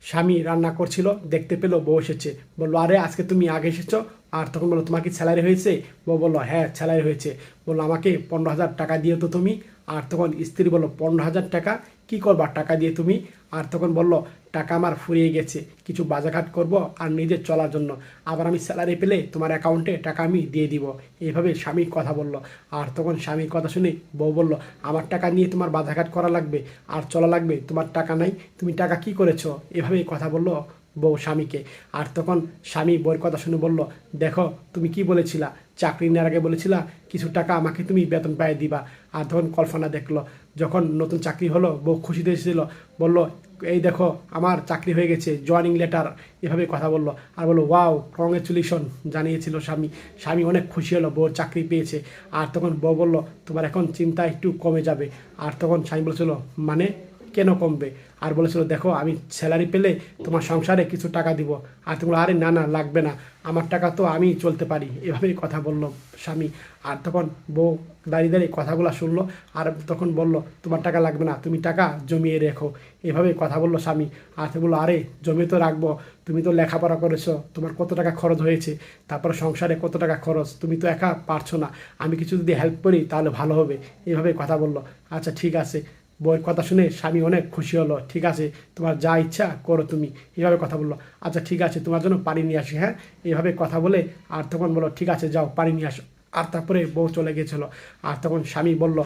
স্বামী রান্না করছিল, দেখতে পেলো বউ এসেছে, বললো আরে আজকে তুমি আগে এসেছো। আর তখন বললো তোমার কি স্যালারি হয়েছে? বউ বললো হ্যাঁ স্যালারি হয়েছে। বললো আমাকে 15,000 টাকা দিয়ে তো তুমি। আর তখন স্ত্রী বললো 15,000 টাকা কি করবা টাকা দিয়ে তুমি? আর তখন বললো টাকা আমার ফুরিয়ে গেছে, কিছু বাজারঘাট করব আর নিজের চলার জন্য, আবার আমি স্যালারি পেলে তোমার অ্যাকাউন্টে টাকা আমি দিয়ে দিব। এইভাবে স্বামী কথা বলল। আর তখন স্বামীর কথা শুনে বউ বলল আমার টাকা নিয়ে তোমার বাজারঘাট করা লাগবে আর চলা লাগবে, তোমার টাকা নাই, তুমি টাকা কি করেছো? এভাবেই কথা বলল বউ স্বামীকে। আর তখন স্বামী বউয়ের কথা শুনে বলল দেখো তুমি কি বলেছিলা, চাকরি নেওয়ার আগে বলেছিলা কিছু টাকা আমাকে তুমি বেতন পাইয়ে দিবা। আর তখন কল্পনা দেখলো যখন নতুন চাকরি হলো, বউ খুশিতে এসেছিল, বলল এই দেখো আমার চাকরি হয়ে গেছে, জয়েনিং লেটার, এভাবে কথা বললো। আর বললো ওয়াও কংগ্রেচুলেশন জানিয়েছিল স্বামী। স্বামী অনেক খুশি হলো বউর চাকরি পেয়েছে। আর তখন বউ বললো তোমার এখন চিন্তা একটু কমে যাবে। আর তখন স্বামী বলেছিল মানে কেন কমবে? আর বলেছিল দেখো আমি স্যালারি পেলে তোমার সংসারে কিছু টাকা দিব। আর তুমি বলো, আরে না না লাগবে না, আমার টাকা তো আমি চলতে পারি, এভাবেই কথা বলল স্বামী। আর তখন বউ দাঁড়িয়ে দাঁড়িয়ে কথাগুলো শুনলো। আর তখন বলল তোমার টাকা লাগবে না, তুমি টাকা জমিয়ে রেখো, এভাবেই কথা বললো স্বামী। আর তুমি বললো আরে জমিয়ে তো রাখবো, তুমি তো লেখাপড়া করেছো, তোমার কত টাকা খরচ হয়েছে, তারপর সংসারে কত টাকা খরচ, তুমি তো একা পারছো না, আমি কিছু যদি হেল্প করি তাহলে ভালো হবে, এইভাবে কথা বললো। আচ্ছা ঠিক আছে। বউয়ের কথা শুনে স্বামী অনেক খুশি হলো, ঠিক আছে তোমার যা ইচ্ছা করো তুমি, এইভাবে কথা বললো। আচ্ছা ঠিক আছে তোমার জন্য পানি নিয়ে আসি, হ্যাঁ, এইভাবে কথা বলে। আর তখন বলো ঠিক আছে যাও পানি নিয়ে আসো। আর তারপরে বউ চলে গেছিল। আর তখন স্বামী বলল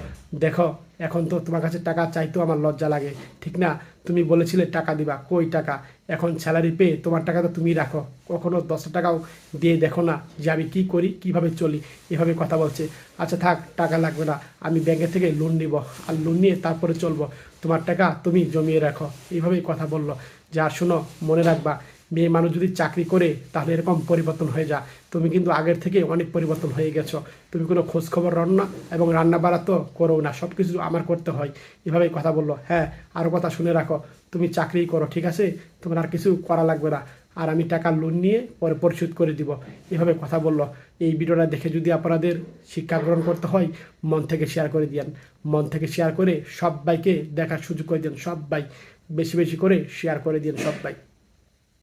দেখো এখন তো তোমার কাছে টাকা চাইতেও আমার লজ্জা লাগে, ঠিক না? তুমি বলেছিলে টাকা দিবা, কই টাকা? এখন স্যালারি পেয়ে তোমার টাকা তো তুমি রাখো, কখনো 10 টাকাও দিয়ে দেখো না যে আমি কী করি, কীভাবে চলি, এভাবে কথা বলছে। আচ্ছা থাক টাকা লাগবে না, আমি ব্যাংকে থেকে লোন নিব, আর লোন নিয়ে তারপরে চলবো, তোমার টাকা তুমি জমিয়ে রাখো, এইভাবেই কথা বললো। যে আর শোনো মনে রাখবা, মেয়ে মানুষ যদি চাকরি করে তাহলে এরকম পরিবর্তন হয়ে যায়। তুমি কিন্তু আগের থেকে অনেক পরিবর্তন হয়ে গেছো, তুমি কোনো খোঁজ খবর রান্না এবং রান্না বাড়া তো করো না, সব কিছু আমার করতে হয়, এভাবেই কথা বললো। হ্যাঁ আরও কথা শুনে রাখো, তুমি চাকরি করো ঠিক আছে, তোমার আর কিছু করা লাগবে না, আর আমি টাকা লোন নিয়ে পরে পরিশোধ করে দিব, এভাবে কথা বললো। এই ভিডিওটা দেখে যদি আপনাদের শিক্ষা গ্রহণ করতে হয় মন থেকে শেয়ার করে দিন, মন থেকে শেয়ার করে সবাইকে দেখার সুযোগ করে দিন, সবাই বেশি বেশি করে শেয়ার করে দিন সবাই।